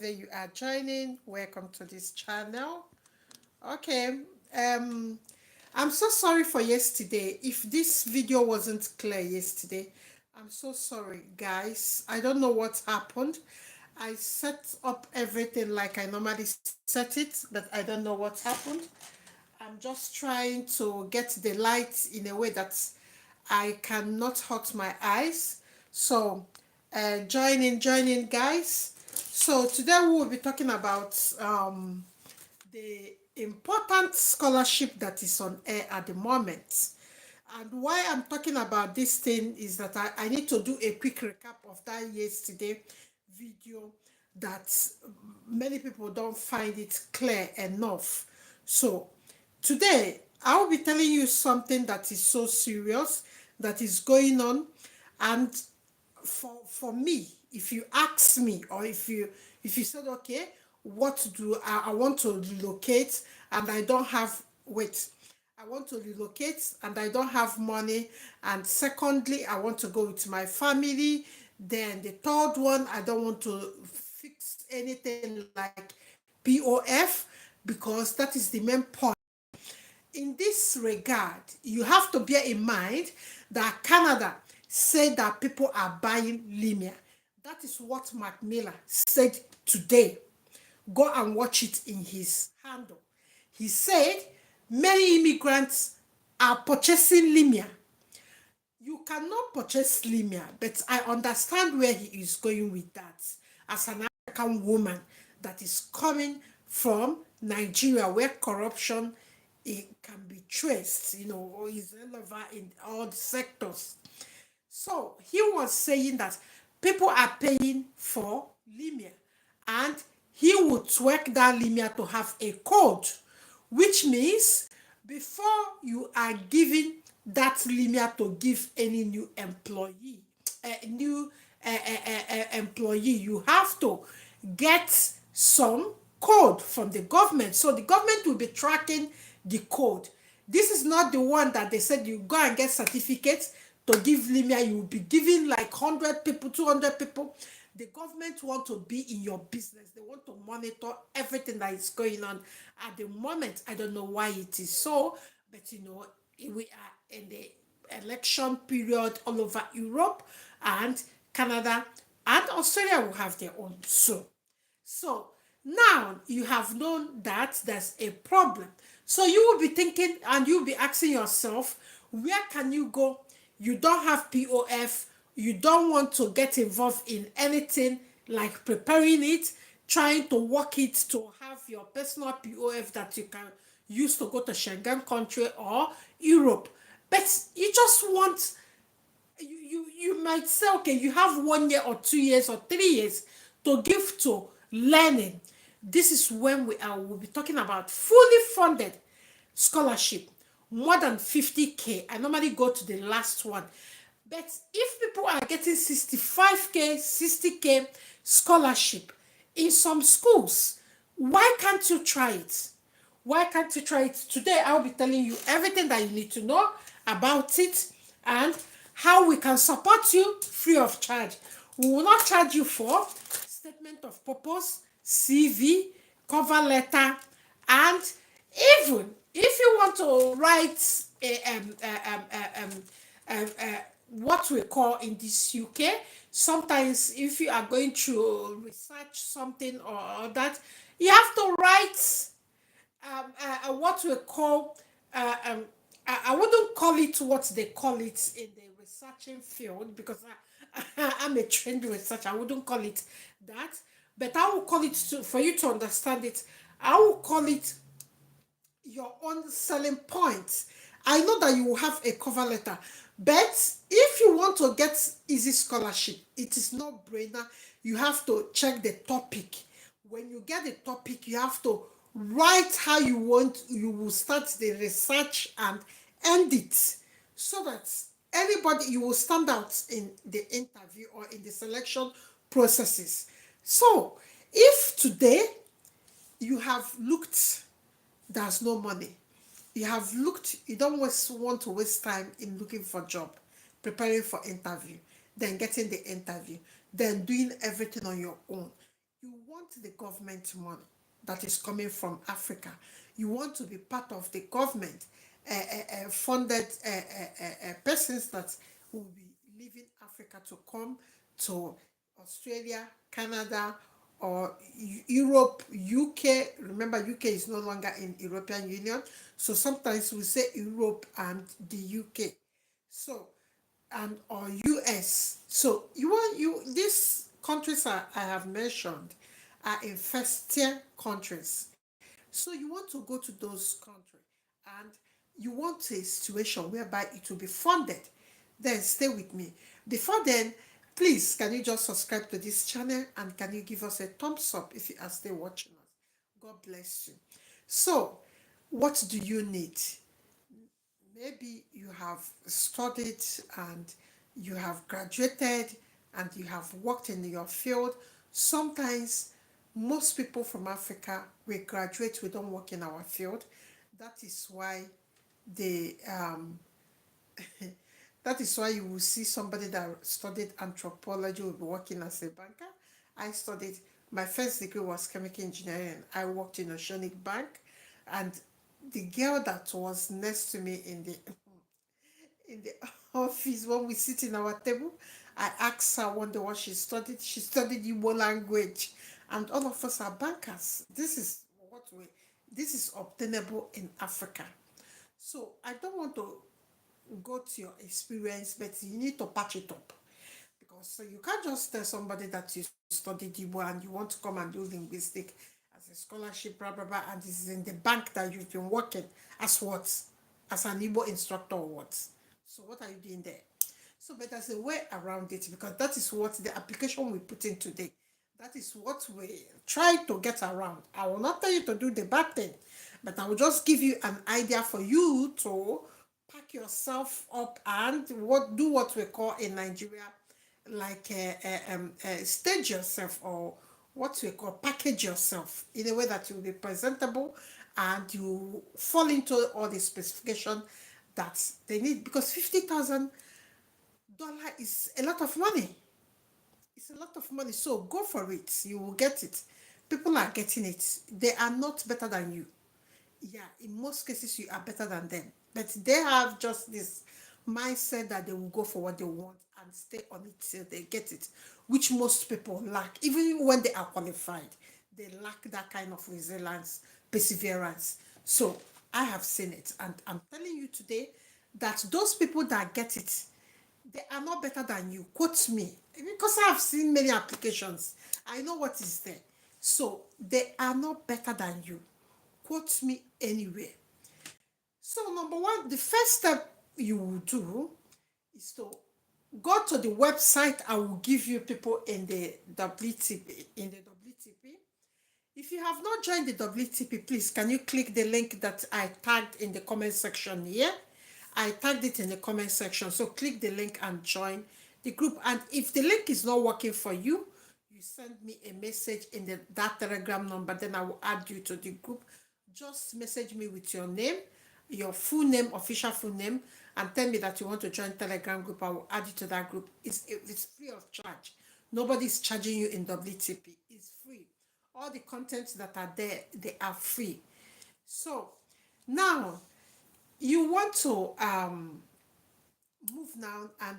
You are joining, welcome to this channel. Okay, um I'm so sorry for yesterday. If this video wasn't clear yesterday, I'm so sorry, guys. I don't know what happened. I set up everything like I normally set it, but I don't know what happened. I'm just trying to get the light in a way that I cannot hurt my eyes. So, join in, guys. So today we will be talking about the important scholarship that is on air at the moment. And why I'm talking about this thing is that I need to do a quick recap of that yesterday video that many people don't find it clear enough. So today I'll be telling you something that is so serious that is going on, and for me, if you ask me, or if you said, okay, what do I want to relocate and I don't have, wait, I want to relocate and I don't have money, and secondly I want to go with my family, then the third one, I don't want to fix anything like POF, because that is the main point. In this regard, you have to bear in mind that Canada said that people are buying Limia. That is what Mark Miller said today. Go and watch it in his handle. He said many immigrants are purchasing Limia. You cannot purchase Limia, but I understand where he is going with that. As an African woman that is coming from Nigeria, where corruption, it can be traced, or is relevant in all the sectors. So he was saying that people are paying for Limia, and he would twerk that Limia to have a code, which means before you are giving that Limia to give any new employee, you have to get some code from the government. So the government will be tracking the code. This is not the one that they said you go and get certificates to give Limia. You will be giving like 100 people, 200 people. The government want to be in your business. They want to monitor everything that is going on at the moment. I don't know why it is so, but we are in the election period all over Europe, and Canada and Australia will have their own soon. So now you have known that there's a problem. So you will be thinking and you'll be asking yourself, where can you go? You don't have POF, you don't want to get involved in anything like preparing it, trying to work it to have your personal POF that you can use to go to Schengen country or Europe. But you just want, you might say, okay, you have 1 year or 2 years or 3 years to give to learning. This is when we'll be talking about fully funded scholarship, more than 50K. I normally go to the last one. But if people are getting 65K, 60K scholarship in some schools, why can't you try it? Why can't you try it? Today, I'll be telling you everything that you need to know about it and how we can support you free of charge. We will not charge you for statement of purpose, CV, cover letter, and even if you want to write what we call in this UK, sometimes if you are going to research something or that, you have to write what we call, I wouldn't call it what they call it in the researching field, because I'm a trained researcher. I wouldn't call it that, but I will call it, for you to understand it, I will call it your own selling points. I know that you will have a cover letter, but if you want to get easy scholarship, it is no brainer. You have to check the topic. When you get the topic, you have to write how you will start the research and end it, so that anybody, you will stand out in the interview or in the selection processes. So if today you have looked, there's no money. You have looked, you don't want to waste time in looking for job, preparing for interview, then getting the interview, then doing everything on your own. You want want the government money that is coming from Africa. You want to be part of the government funded persons that will be leaving Africa to come to Australia, Canada, or Europe, UK. Remember, UK is no longer in European Union, so sometimes we say Europe and the UK. So, and or US. So you want you these countries I have mentioned are in first tier countries. So you want to go to those countries and you want a situation whereby it will be funded. Then stay with me. Before then, please can you just subscribe to this channel and can you give us a thumbs up if you are still watching us? God bless you. So, what do you need? Maybe you have studied and you have graduated and you have worked in your field. Sometimes most people from Africa, we graduate, we don't work in our field. That is why they that is why you will see somebody that studied anthropology will be working as a banker. I studied, my first degree was chemical engineering. I worked in Oceanic Bank, and the girl that was next to me in the office when we sit in our table, I asked her one day what she studied. She studied Igbo language, and all of us are bankers. This is obtainable in Africa. So I don't want to go to your experience, but you need to patch it up. Because so you can't just tell somebody that you studied Igbo and you want to come and do linguistic as a scholarship, blah blah blah, and this is in the bank that you've been working as what? As an Igbo instructor or what? So what are you doing there? So but there's a way around it because that is what the application we put in today. That is what we try to get around. I will not tell you to do the bad thing, but I will just give you an idea for you to pack yourself up and what do what we call in Nigeria like stage yourself or what we call package yourself in a way that you will be presentable and you fall into all the specification that they need because $50,000 is a lot of money. It's a lot of money. So go for it. You will get it. People are getting it. They are not better than you. Yeah, in most cases you are better than them. But they have just this mindset that they will go for what they want and stay on it till they get it, which most people lack. Even when they are qualified, they lack that kind of resilience, perseverance. So I have seen it, and I'm telling you today that those people that get it, they are not better than you. Quote me. Because I have seen many applications. I know what is there. So they are not better than you. Quote me anywhere. So number one, the first step you will do is to go to the website. I will give you people in the WTP. If you have not joined the WTP, please can you click the link that I tagged in the comment section here? I tagged it in the comment section. So click the link and join the group. And if the link is not working for you, you send me a message in that Telegram number, then I will add you to the group. Just message me with your name, your full name, official full name, and tell me that you want to join Telegram group. I will add you to that group. It's free of charge. Nobody's charging you in WTP. It's free. All the contents that are there, they are free. So now you want to move now, and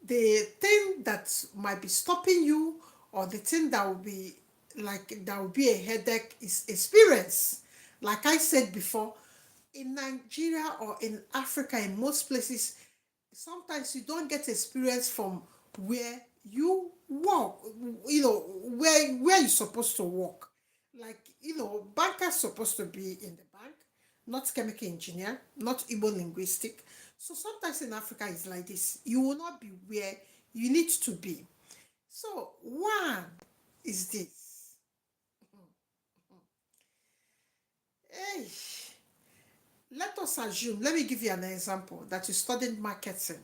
the thing that might be stopping you or the thing that will be a headache is experience. Like I said before, in Nigeria or in Africa, in most places, sometimes you don't get experience from where you work, where you're supposed to work. Like, bankers supposed to be in the bank, not chemical engineer, not Igbo linguistic. So sometimes in Africa it's like this. You will not be where you need to be. So one is this. Hey, let us assume, let me give you an example, that you studied marketing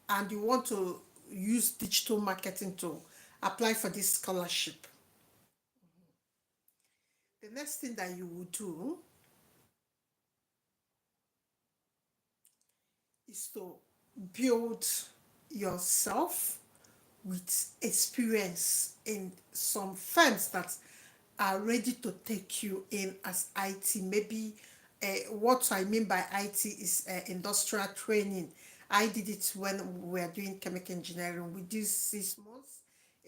and you want to use digital marketing to apply for this scholarship. The next thing that you will do is to build yourself with experience in some firms that are ready to take you in as IT. Maybe what I mean by IT is industrial training. I did it when we were doing chemical engineering. We did 6 months.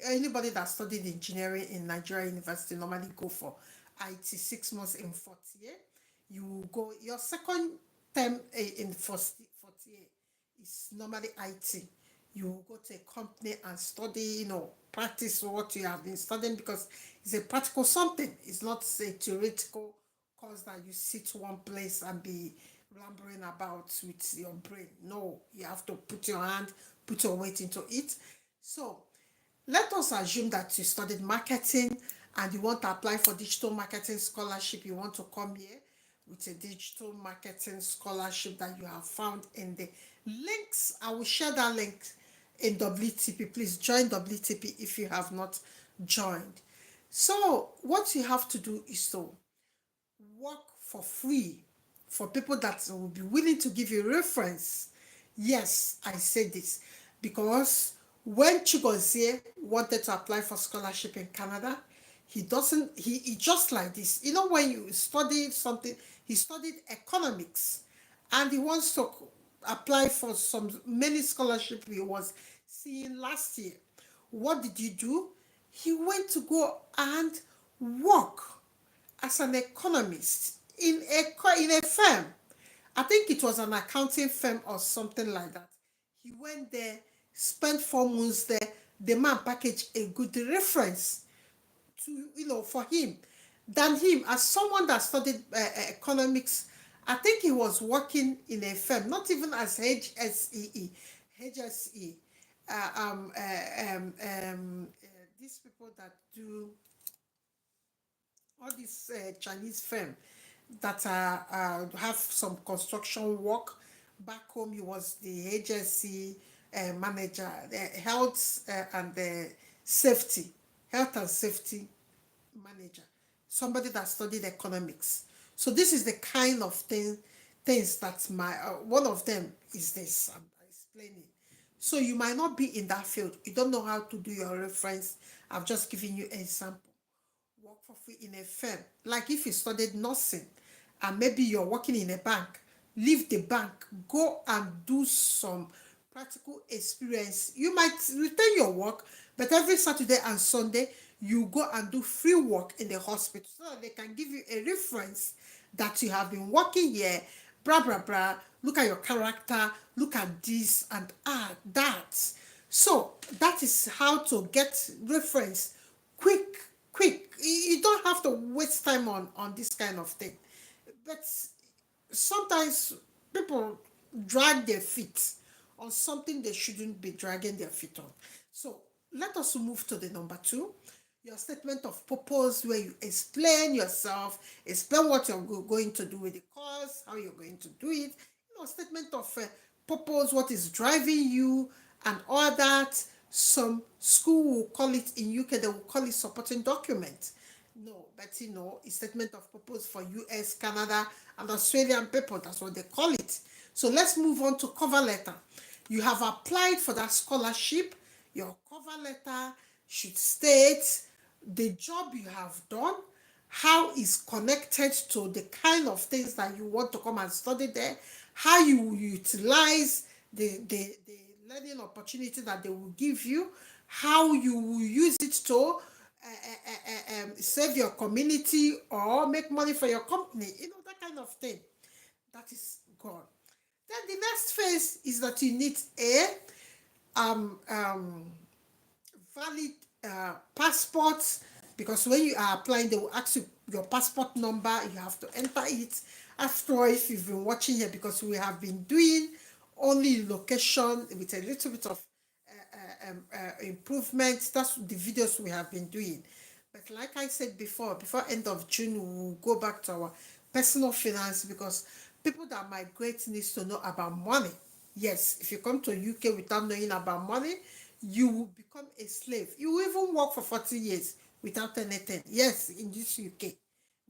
Anybody that studied engineering in Nigeria University normally go for IT 6 months in fourth year. You go your second term in fourth year is normally IT. You go to a company and study, practice what you have been studying because it's a practical something. It's not a theoretical course that you sit one place and be lumbering about with your brain. No, you have to put your hand, put your weight into it. So let us assume that you studied marketing and you want to apply for digital marketing scholarship. You want to come here with a digital marketing scholarship that you have found in the links. I will share that link in WTP. Please join WTP if you have not joined. So what you have to do is to work for free for people that will be willing to give you reference. Yes, I say this because when Chigozie wanted to apply for scholarship in Canada, he doesn't he just like this. When you study something, he studied economics and he wants to apply for some many scholarship he was seeing last year. What did he do? He went to go and work as an economist in a firm. I think it was an accounting firm or something like that. He went there, spent 4 months there. The man packaged a good reference to for him than him as someone that studied economics. I think he was working in a firm, not even as HSE. These people that do all these Chinese firm that have some construction work. Back home, he was the agency manager, the health and safety manager, somebody that studied economics. So this is the kind of things that my one of them is this. I'm explaining. So you might not be in that field. You don't know how to do your reference. I've just given you an example. Work for free in a firm. Like if you studied nursing and maybe you're working in a bank, leave the bank, go and do some practical experience. You might retain your work, but every Saturday and Sunday, you go and do free work in the hospital so that they can give you a reference that you have been working here, blah, blah, blah. Look at your character, look at this and that. So that is how to get reference quick, quick. You don't have to waste time on this kind of thing. But sometimes people drag their feet on something they shouldn't be dragging their feet on. So let us move to the number two. Your statement of purpose, where you explain yourself, explain what you're going to do with the course, how you're going to do it. Statement of purpose, what is driving you, and all that. Some school will call it in UK, they will call it supporting document. No, but a statement of purpose for US, Canada, and Australian people. That's what they call it. So let's move on to cover letter. You have applied for that scholarship. Your cover letter should state the job you have done, how it's connected to the kind of things that you want to come and study there, how you will utilize the learning opportunity that they will give you, how you will use it to save your community or make money for your company, that kind of thing. That is gone. Then the next phase is that you need a um, um, valid passport, because when you are applying, they will ask you your passport number. You have to enter it. After all, if you've been watching here, because we have been doing only location with a little bit of improvement. That's the videos we have been doing. But like I said before end of June, we'll go back to our personal finance, because people that migrate needs to know about money. Yes, if you come to UK without knowing about money, you will become a slave. You will even work for 40 years without anything. Yes, in this UK.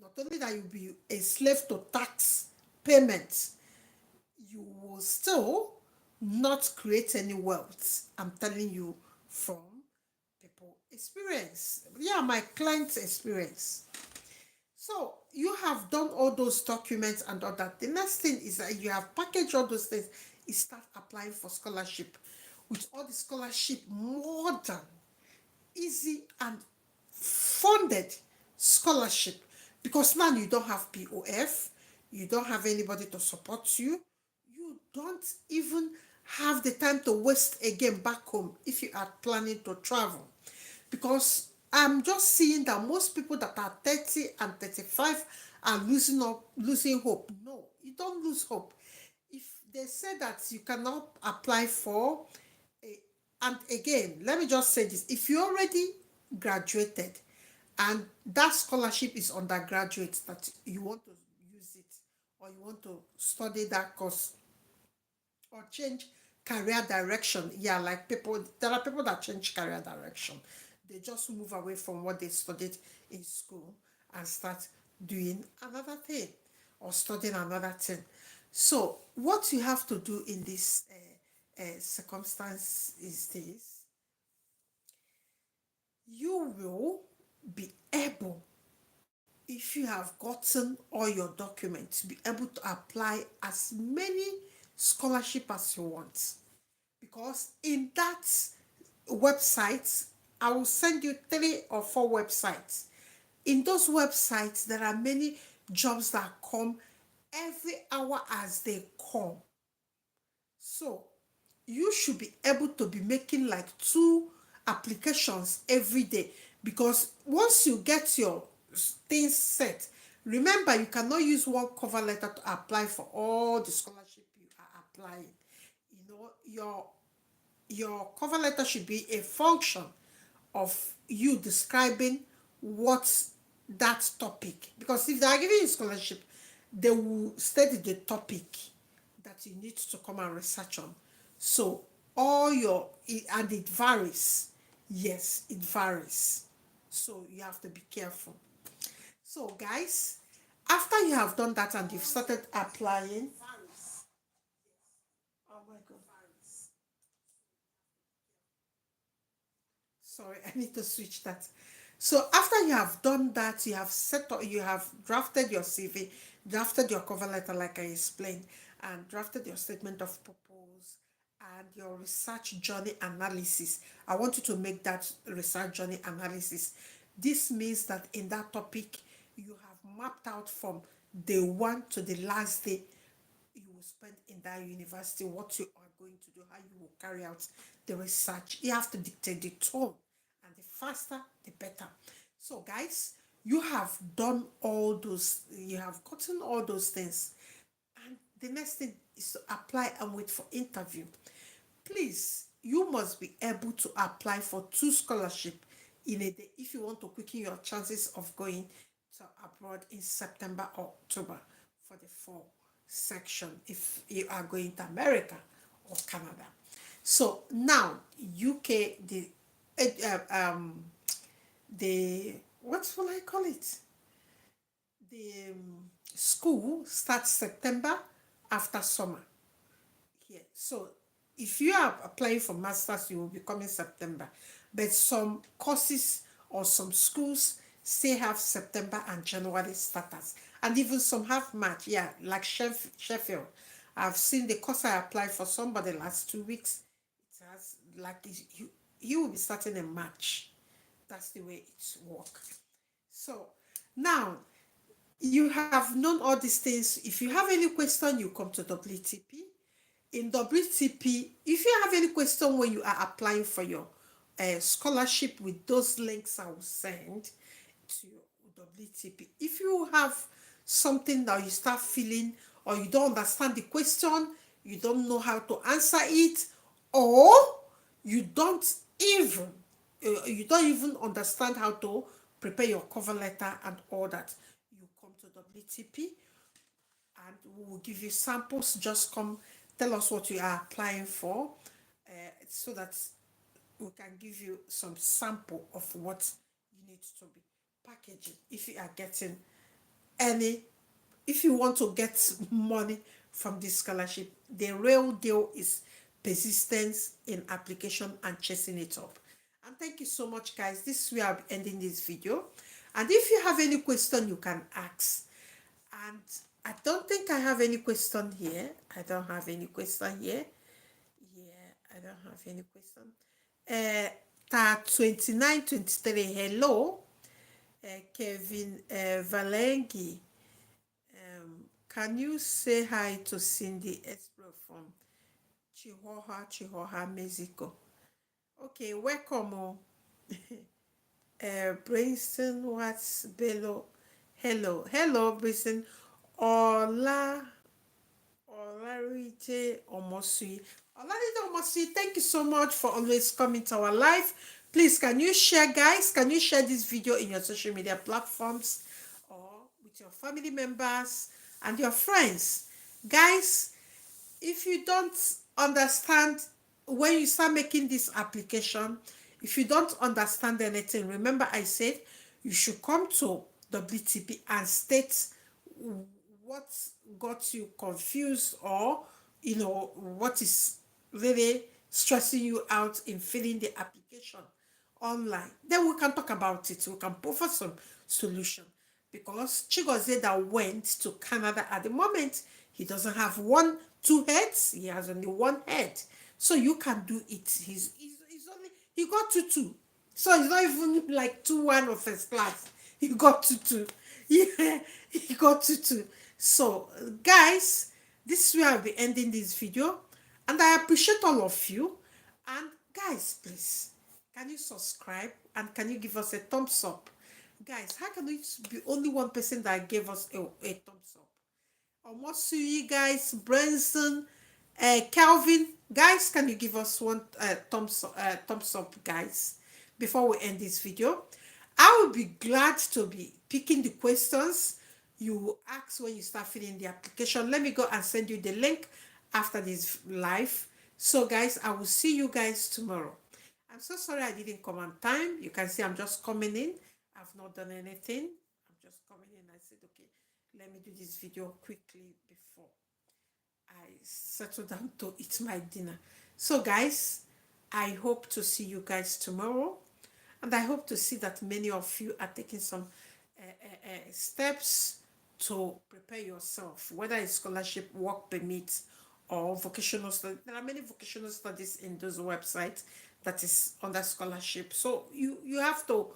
Not only that, you'll be a slave to tax payments, you will still not create any wealth. I'm telling you from people. experience. Yeah, my client's experience. So you have done all those documents and all that. The next thing is that you have packaged all those things. You start applying for scholarship. With all the scholarship, more than easy and funded scholarship, because now you don't have POF, you don't have anybody to support you, you don't even have the time to waste again back home if you are planning to travel. Because I'm just seeing that most people that are 30 and 35 are losing hope. No, you don't lose hope. If they say that you cannot apply for a, and again, let me just say this, if you already graduated and that scholarship is undergraduate, that you want to use it or you want to study that course or change career direction. Yeah, like people, there are people that change career direction. They just move away from what they studied in school and start doing another thing or studying another thing. So, what you have to do in this circumstance is this: you will be able, if you have gotten all your documents, be able to apply as many scholarship as you want. Because in that website, I will send you 3 or 4 websites. In those websites, there are many jobs that come every hour as they come. So you should be able to be making like 2 applications every day, because once you get your things set, remember you cannot use one cover letter to apply for all the scholarship you are applying. You know, your cover letter should be a function of you describing what that topic, because if they are giving you scholarship, they will study the topic that you need to come and research on. So all your, and it varies. Yes, it varies. So you have to be careful. So guys, after you have done that and you've started applying, oh my god, sorry, I need to switch that. So after you have done that, you have set up, you have drafted your CV, drafted your cover letter like I explained, and drafted your statement of purpose and your research journey analysis. I want you to make that research journey analysis. This means that in that topic, you have mapped out from day one to the last day you will spend in that university, what you are going to do, how you will carry out the research. You have to dictate the tone, and the faster, the better. So, guys, you have done all those, you have gotten all those things. And the next thing is to apply and wait for interview. Please, you must be able to apply for 2 scholarship in a day if you want to quicken your chances of going to abroad in September or October for the fall section if you are going to America or Canada. So now UK, the what will I call it? The school starts September after summer here. So if you are applying for masters, you will be coming September. But some courses or some schools still have September and January starters. And even some have March. Yeah, like Sheffield. I've seen the course I applied for somebody last 2 weeks. It has like you will be starting in March. That's the way it's work. So now you have known all these things. If you have any question, you come to WTP. In WTP, if you have any question when you are applying for your scholarship with those links I will send to WTP, if you have something that you start feeling or you don't understand the question, you don't know how to answer it, or you don't even you don't even understand how to prepare your cover letter and all that, you come to WTP and we will give you samples. Just come tell us what you are applying for, so that we can give you some sample of what you need to be packaging if you are getting any, if you want to get money from this scholarship. The real deal is persistence in application and chasing it up. And And thank you so much, guys. This is where I'll be ending this video. And if you have any question, you can ask. And I don't think I have any question here. I don't have any question here. Yeah, I don't have any question. Ta 2923, hello. Kevin Valengi. Can you say hi to Cindy Espro from Chihuahua, Mexico? Okay, welcome. Brayson, what's Bello? Hello, Brayson. Ola, Olarite Omosui. Olarite Omosui, thank you so much for always coming to our live. Please, can you share, guys? Can you share this video in your social media platforms or with your family members and your friends? Guys, if you don't understand when you start making this application, if you don't understand anything, remember I said you should come to WTP and state what got you confused, or what is really stressing you out in filling the application online. Then we can talk about it. We can provide some solution. Because Chigozie that went to Canada at the moment, he doesn't have two heads. He has only one head. So you can do it. He's only, he got two. So it's not even like 2-1 of first class. He got two. Yeah, he got two. So guys, this is where I'll be ending this video. And I appreciate all of you. And guys, please, can you subscribe and can you give us a thumbs up? Guys, how can it be only one person that gave us a thumbs up? Omosui, guys, Branson, Calvin, guys, can you give us one thumbs up, guys, before we end this video? I will be glad to be picking the questions you ask when you start filling the application. Let me go and send you the link after this live. So guys, I will see you guys tomorrow. I'm so sorry I didn't come on time. You can see I'm just coming in. I've not done anything. I'm just coming in. I said, okay, let me do this video quickly before I settle down to eat my dinner. So guys, I hope to see you guys tomorrow. And I hope to see that many of you are taking some steps to prepare yourself, whether it's scholarship, work permit, or vocational studies. There are many vocational studies in those websites that is under scholarship. So you have to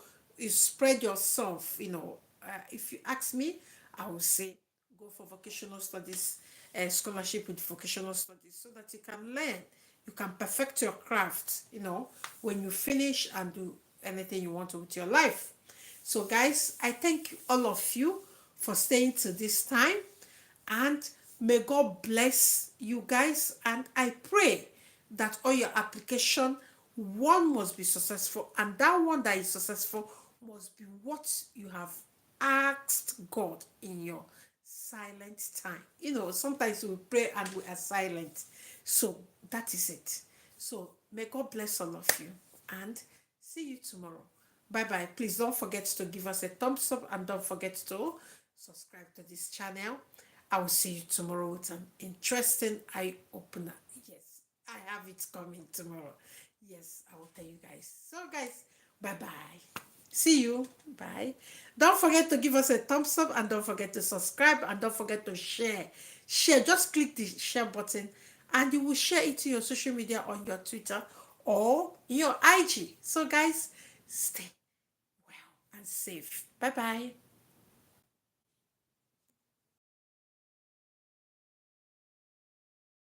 spread yourself, if you ask me, I will say go for vocational studies, scholarship with vocational studies, so that you can learn, you can perfect your craft, when you finish and do anything you want to with your life. So guys, I thank all of you for staying to this time, and may God bless you guys. And I pray that all your application, one must be successful, and that one that is successful must be what you have asked God in your silent time. Sometimes we pray and we are silent. So that is it. So may God bless all of you, and see you tomorrow. Bye bye. Please don't forget to give us a thumbs up, and don't forget to subscribe to this channel. I will see you tomorrow with an interesting eye opener. Yes, I have it coming tomorrow. Yes, I will tell you guys. So guys, bye bye. See you. Bye. Don't forget to give us a thumbs up, and don't forget to subscribe, and don't forget to share. Share. Just click the share button and you will share it to your social media, on your Twitter or your IG. So guys, stay well and safe. Bye bye.